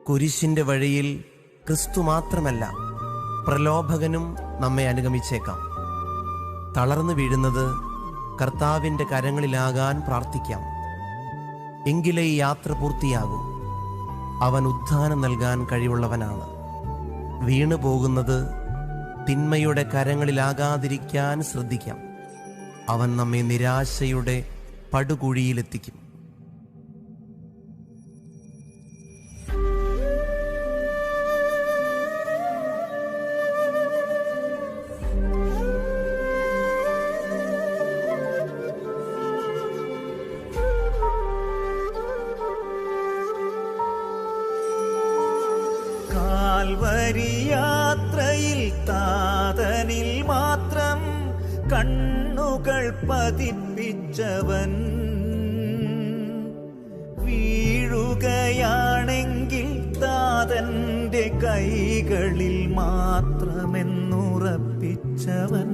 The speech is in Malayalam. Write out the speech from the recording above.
കുരിശിന്റെ വഴിയിൽ ക്രിസ്തു മാത്രമല്ല, പ്രലോഭകനും നമ്മെ അനുഗമിച്ചേക്കാം. തളർന്നു വീഴുന്നത് കർത്താവിൻ്റെ കരങ്ങളിലാകാൻ പ്രാർത്ഥിക്കാം. എങ്കിലേ ഈ യാത്ര പൂർത്തിയാകൂ. അവൻ ഉദ്ധാനം നൽകാൻ കഴിവുള്ളവനാണ്. വീണു പോകുന്നത് തിന്മയുടെ കരങ്ങളിലാകാതിരിക്കാൻ ശ്രദ്ധിക്കാം. അവൻ നമ്മെ നിരാശയുടെ പടുകുഴിയിലെത്തിക്കും. കാൽവരിയാത്രയിൽ താതനിൽ മാത്രം കണ്ണുകൾ പതിപ്പിച്ചവൻ, വീഴുകയാണെങ്കിൽ താതന്റെ കൈകളിൽ മാത്രമെന്നുറപ്പിച്ചവൻ.